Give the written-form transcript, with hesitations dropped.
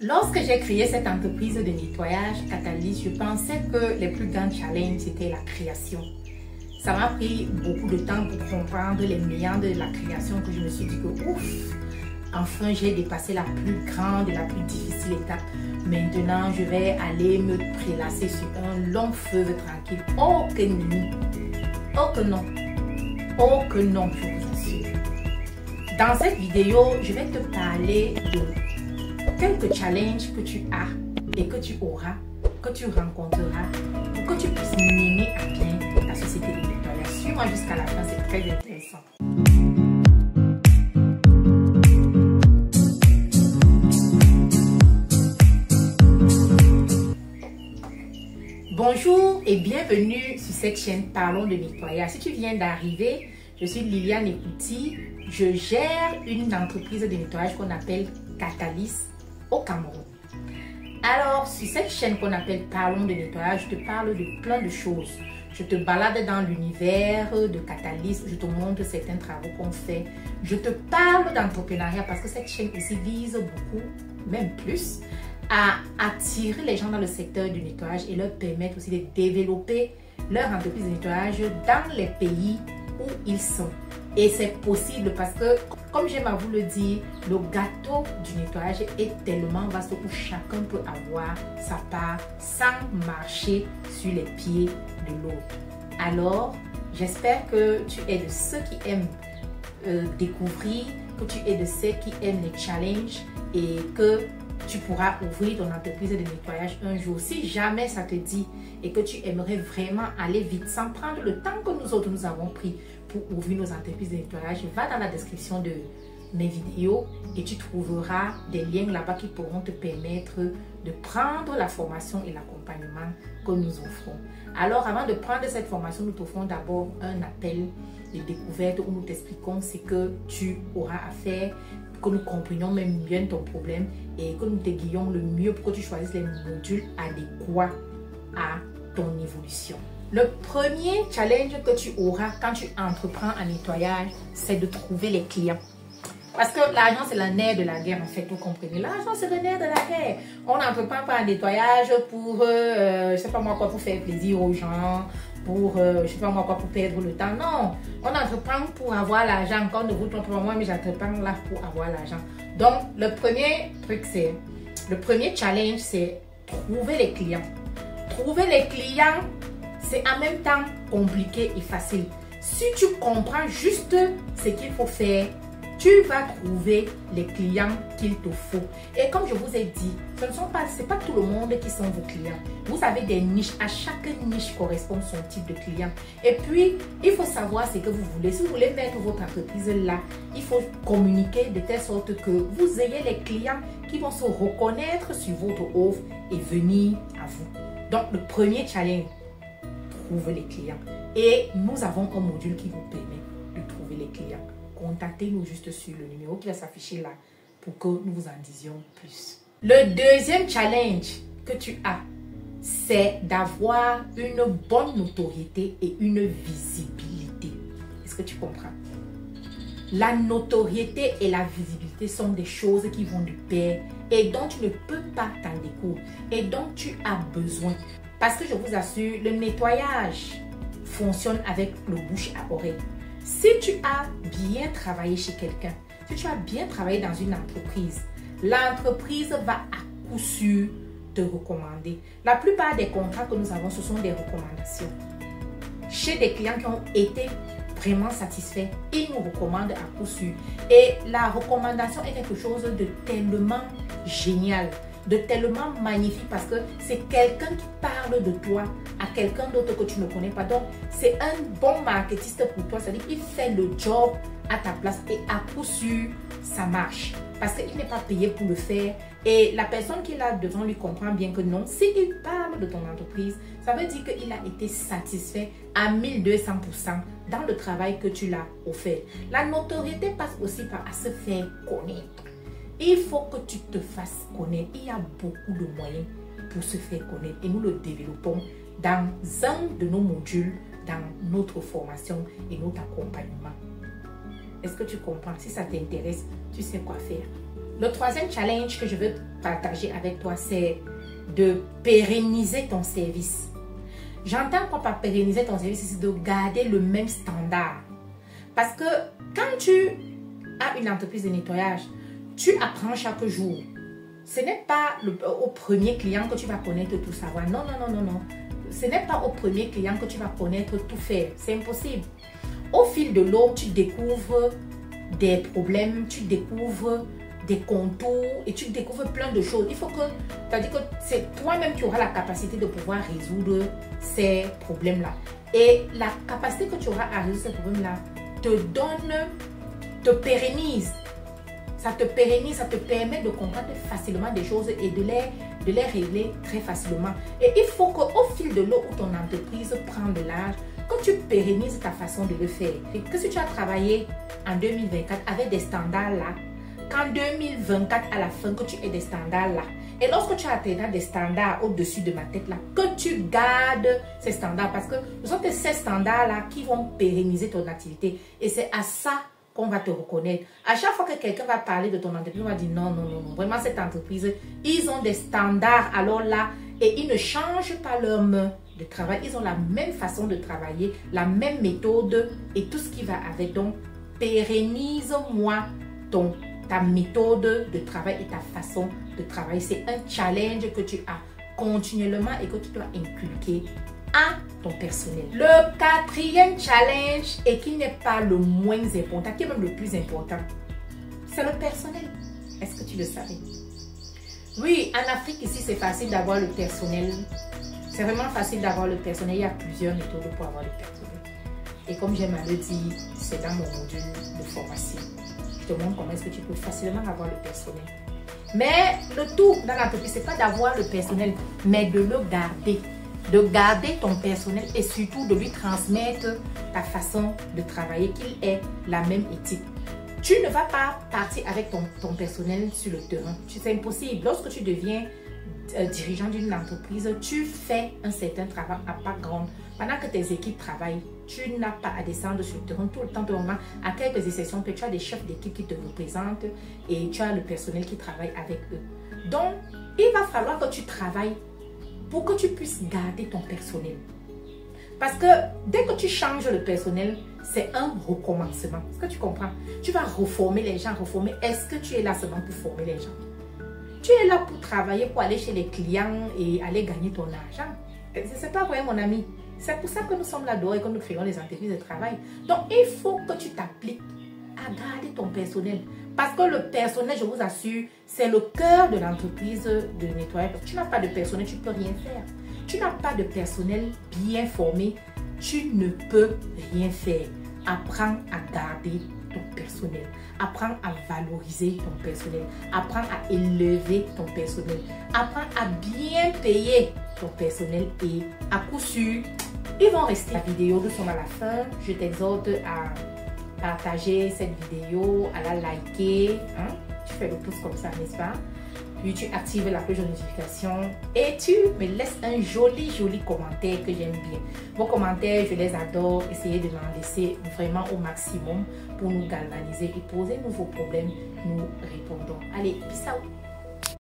Lorsque j'ai créé cette entreprise de nettoyage Catalyst, je pensais que les plus grands challenges, c'était la création. Ça m'a pris beaucoup de temps pour comprendre les méandres de la création, que je me suis dit que ouf, enfin j'ai dépassé la plus grande et la plus difficile étape. Maintenant, je vais aller me prélasser sur un long fleuve tranquille. Oh que non, oh que non, oh que non, je vous assure. Dans cette vidéo, je vais te parler de quelques challenges que tu as et que tu auras, que tu rencontreras pour que tu puisses mener à bien ta société de nettoyage. Suis-moi jusqu'à la fin, c'est très intéressant. Bonjour et bienvenue sur cette chaîne Parlons de nettoyage. Si tu viens d'arriver, je suis Liliane Ekouti. Je gère une entreprise de nettoyage qu'on appelle Catalyst au Cameroun. Alors, sur cette chaîne qu'on appelle Parlons de nettoyage, je te parle de plein de choses. Je te balade dans l'univers de Catalyst, je te montre certains travaux qu'on fait. Je te parle d'entrepreneuriat parce que cette chaîne aussi vise beaucoup, même plus, à attirer les gens dans le secteur du nettoyage et leur permettre aussi de développer leur entreprise de nettoyage dans les pays où ils sont. Et c'est possible parce que, comme j'aime à vous le dire, le gâteau du nettoyage est tellement vaste où chacun peut avoir sa part sans marcher sur les pieds de l'autre. Alors, j'espère que tu es de ceux qui aiment découvrir, que tu es de ceux qui aiment les challenges et que tu pourras ouvrir ton entreprise de nettoyage un jour. Si jamais ça te dit et que tu aimerais vraiment aller vite sans prendre le temps que nous autres nous avons pris pour ouvrir nos entreprises de nettoyage, va dans la description de mes vidéos et tu trouveras des liens là-bas qui pourront te permettre de prendre la formation et l'accompagnement que nous offrons. Alors, avant de prendre cette formation, nous t'offrons d'abord un appel de découverte où nous t'expliquons ce que tu auras à faire, que nous comprenions même bien ton problème et que nous t'aiguillons le mieux pour que tu choisisses les modules adéquats à ton évolution. Le premier challenge que tu auras quand tu entreprends en nettoyage, c'est de trouver les clients. Parce que l'argent, c'est le nerf de la guerre, en fait, vous comprenez. L'argent, c'est le nerf de la guerre. On n'entreprend pas en nettoyage pour, je sais pas moi quoi, pour faire plaisir aux gens, pour, je sais pas moi quoi, pour perdre le temps. Non, on entreprend pour avoir l'argent. Encore ne vous trompez pas, moi, mais j'entreprends là pour avoir l'argent. Donc, le premier truc, c'est, le premier challenge, c'est trouver les clients. Trouver les clients, c'est en même temps compliqué et facile. Si tu comprends juste ce qu'il faut faire, tu vas trouver les clients qu'il te faut. Et comme je vous ai dit, c'est pas tout le monde qui sont vos clients. Vous avez des niches. À chaque niche correspond son type de client. Et puis, il faut savoir ce que vous voulez. Si vous voulez mettre votre entreprise là, il faut communiquer de telle sorte que vous ayez les clients qui vont se reconnaître sur votre offre et venir à vous. Donc, le premier challenge, trouver les clients. Et nous avons un module qui vous permet de trouver les clients. Contactez-nous juste sur le numéro qui va s'afficher là pour que nous vous en disions plus. Le deuxième challenge que tu as, c'est d'avoir une bonne notoriété et une visibilité. Est-ce que tu comprends? La notoriété et la visibilité sont des choses qui vont de pair et dont tu ne peux pas t'en découdre et dont tu as besoin. Parce que je vous assure, le nettoyage fonctionne avec le bouche à oreille. Si tu as bien travaillé chez quelqu'un, si tu as bien travaillé dans une entreprise, l'entreprise va à coup sûr te recommander. La plupart des contrats que nous avons, ce sont des recommandations. Chez des clients qui ont été vraiment satisfaits, ils nous recommandent à coup sûr. Et la recommandation est quelque chose de tellement génial, de tellement magnifique parce que c'est quelqu'un qui parle de toi à quelqu'un d'autre que tu ne connais pas. Donc, c'est un bon marketiste pour toi. C'est-à-dire qu'il fait le job à ta place et à coup sûr, ça marche. Parce qu'il n'est pas payé pour le faire. Et la personne qui est là devant lui comprend bien que non. S'il parle de ton entreprise, ça veut dire qu'il a été satisfait à 1200% dans le travail que tu l'as offert. La notoriété passe aussi par à se faire connaître. Il faut que tu te fasses connaître. Il y a beaucoup de moyens pour se faire connaître et nous le développons dans un de nos modules, dans notre formation et notre accompagnement. Est-ce que tu comprends? Si ça t'intéresse, tu sais quoi faire. Le troisième challenge que je veux partager avec toi, c'est de pérenniser ton service. J'entends quoi par pérenniser ton service, c'est de garder le même standard. Parce que quand tu as une entreprise de nettoyage, tu apprends chaque jour. Ce n'est pas au premier client que tu vas connaître tout savoir. Non, non, non, non, non. Ce n'est pas au premier client que tu vas connaître tout faire. C'est impossible. Au fil de l'eau, tu découvres des problèmes, tu découvres des contours et tu découvres plein de choses. Il faut que, c'est-à-dire que c'est toi-même qui auras la capacité de pouvoir résoudre ces problèmes-là. Et la capacité que tu auras à résoudre ces problèmes-là te pérennise. Ça te pérennise, ça te permet de comprendre facilement des choses et de les régler très facilement. Et il faut qu'au fil de l'eau où ton entreprise prend de l'âge, que tu pérennises ta façon de le faire. Et que si tu as travaillé en 2024 avec des standards là, qu'en 2024 à la fin que tu aies des standards là, et lorsque tu atteindras des standards au-dessus de ma tête là, que tu gardes ces standards parce que ce sont ces standards là qui vont pérenniser ton activité. Et c'est à ça qu'on va te reconnaître. À chaque fois que quelqu'un va parler de ton entreprise, on va dire non, non, non, non. Vraiment, cette entreprise, ils ont des standards. Alors là, et ils ne changent pas leur mode de travail. Ils ont la même façon de travailler, la même méthode et tout ce qui va avec. Donc, pérennise-moi ta méthode de travail et ta façon de travailler. C'est un challenge que tu as continuellement et que tu dois inculquer à ton personnel. Le quatrième challenge, et qui n'est pas le moins important, qui est même le plus important, c'est le personnel. Est-ce que tu le savais? Oui, en Afrique ici, c'est facile d'avoir le personnel. C'est vraiment facile d'avoir le personnel. Il y a plusieurs méthodes pour avoir le personnel. Et comme j'aime à le dire, c'est dans mon module de formation. Je te montre comment est-ce que tu peux facilement avoir le personnel. Mais le tout dans l'entreprise, ce n'est pas d'avoir le personnel, mais de le garder. De garder ton personnel et surtout de lui transmettre ta façon de travailler, qu'il ait la même éthique. Tu ne vas pas partir avec ton personnel sur le terrain. C'est impossible. Lorsque tu deviens dirigeant d'une entreprise, tu fais un certain travail à part grande. Pendant que tes équipes travaillent, tu n'as pas à descendre sur le terrain tout le temps. À quelques exceptions, que tu as des chefs d'équipe qui te représentent et tu as le personnel qui travaille avec eux. Donc, il va falloir que tu travailles pour que tu puisses garder ton personnel. Parce que dès que tu changes le personnel, c'est un recommencement. Est-ce que tu comprends? Tu vas reformer les gens, reformer. Est-ce que tu es là seulement pour former les gens? Tu es là pour travailler, pour aller chez les clients et aller gagner ton argent. Ce n'est pas vrai, mon ami. C'est pour ça que nous sommes là dehors et que nous créons les entreprises de travail. Donc, il faut que tu t'appliques à garder ton personnel. Parce que le personnel, je vous assure, c'est le cœur de l'entreprise de nettoyage. Tu n'as pas de personnel, tu ne peux rien faire. Tu n'as pas de personnel bien formé, tu ne peux rien faire. Apprends à garder ton personnel. Apprends à valoriser ton personnel. Apprends à élever ton personnel. Apprends à bien payer ton personnel et à coup sûr, ils vont rester. La vidéo, nous sommes à la fin. Je t'exhorte à partager cette vidéo, à la liker. Hein? Tu fais le pouce comme ça, n'est-ce pas? Puis tu actives la cloche de notification et tu me laisses un joli commentaire que j'aime bien. Vos commentaires, je les adore. Essayez de m'en laisser vraiment au maximum pour nous galvaniser et poser vos problèmes. Nous répondons. Allez, peace out.